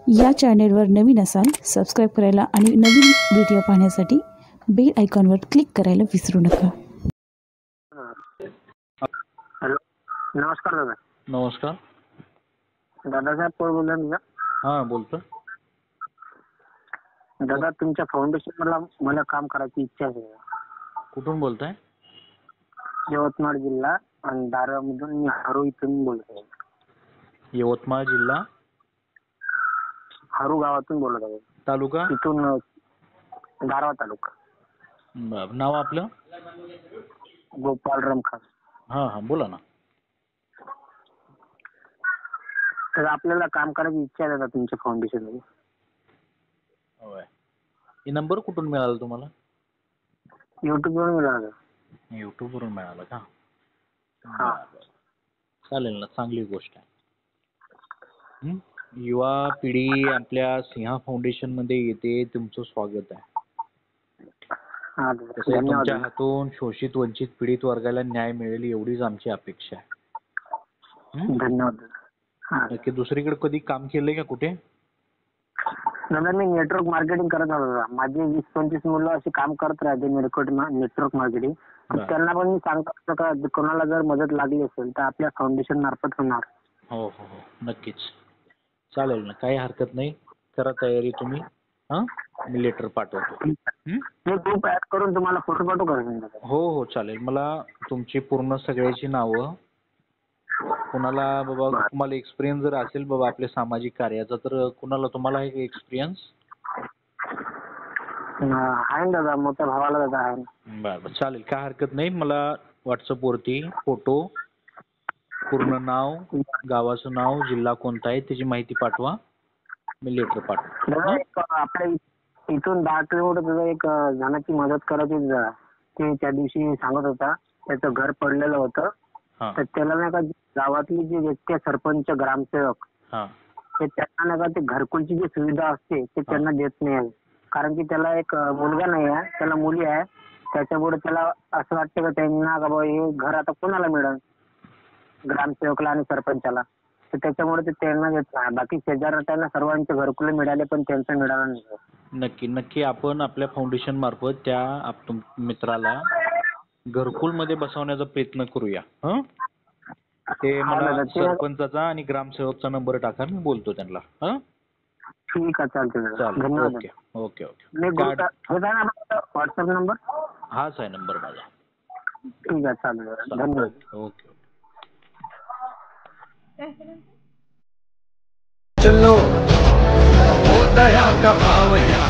या चॅनेलवर नवीन असाल सबस्क्राईब करायला आणि नवीन व्हिडिओ पाहण्यासाठी बेल आयकॉनवर क्लिक करायला विसरू नका। हॅलो, नमस्कार दादा। नमस्कार दादासाहेब कोण बोलला ना? हां बोलतो दादा, तुमच्या फाउंडेशन मला काम करायची इच्छा आहे। कुठून बोलताय? यवतमाळ जिल्हा आणि दारमधून मी हरू इथून बोलतोय। यवतमाळ जिल्हा हरू गावातून बोलत आहे। तालुका इथून दारवा तालुका। नाव आपलं? गोपाल रमखास। हां हां बोला ना। तर आपल्याला काम करायची इच्छा आहे दादा तुमच्या फाउंडेशन मध्ये। होय, हे नंबर कुठून मिळाला तुम्हाला? युट्यूब वरून मिळाला। युट्यूब वरून मिळाला का? हां, चालेल ना, चांगली गोष्ट आहे। युवा पिढी आपल्या सिंहा फाउंडेशन मध्ये येते, तुमचं स्वागत आहे। हां दादा, तसं तुमच्या धन्यवाद। हातून शोषित वंचित पीडित वर्गाला न्याय मिळेल एवढीच आमची अपेक्षा आहे। धन्यवाद दादा। हां नक्की दुसरीकडे कधी काम केलंय का कुठे? दादा, मी नेटवर्क मार्केटिंग करत होतो दादा। माझे 20-25 मुलं असे काम करत राहते नेटवर्क मार्केटिंग। त्यांना पण मी सांगतो का कोणाला जर मदत लागली असेल तर आपल्या फाउंडेशन मार्फत होणार। हो हो हो, नक्कीच चालेल ना, काही हरकत नाही, करा तयारी तुम्ही। हां, मी लेटर पाठवतो। मी ग्रुप ऍड करून तुम्हाला फोटो पाठवू का? हो हो चालेल, मला तुमची पूर्ण सगळ्याची नावं, कुणाला बाबा तुम्हाला एक्सपिरियन्स जर असेल बाबा आपल्या सामाजिक कार्याचा, तर कुणाला तुम्हाला आहे एक्सपिरियन्स? आहे दादा, मोठ्या भावाला दादा आहे। बरं बरं चालेल, काय हरकत नाही। मला व्हॉट्सअपवरती फोटो, पूर्ण नाव, गावाचं नाव, जिल्हा कोणता आहे त्याची माहिती पाठवा, मी लेटर पाठवतो। दादा, एक आपल्या इथून 10 किलोमीटर एक जणाची मदत करायची दादा। ते त्या दिवशी सांगत होता त्याचं घर पडलेलं होतं, तर त्याला नाही का गावातली जी व्यक्ती सरपंच ग्रामसेवक ते त्यांना नाही का ते घरकुलची जी सुविधा असते ते त्यांना देत नाही आहे। कारण की त्याला एक मुलगा नाही आहे, त्याला मुली आहे। त्याच्यामुळे त्याला असं वाटतं का त्यांना का बाबा हे घर आता कोणाला मिळेल, ग्रामसेवकला आणि सरपंचाला, तर त्याच्यामुळे ते त्यांना देत नाही। बाकी शेजारच्याला सर्वांचे घरकुल मिळाले पण त्यांचं मिळालं नाही। नक्की नक्की, आपण आपल्या फाउंडेशन मार्फत त्या मित्राला घरकुल मध्ये बसवण्याचा प्रयत्न करूया। ते मला सरपंचाचा आणि ग्रामसेवकचा नंबर टाका, मी बोलतो त्यांना। ठीक आहे, चालते, धन्यवाद। Okay okay okay, WhatsApp number हाच आहे नंबर माझा। ठीक आहे, चालेल, धन्यवाद। ओके। चलो वो दया का भाव यहाँ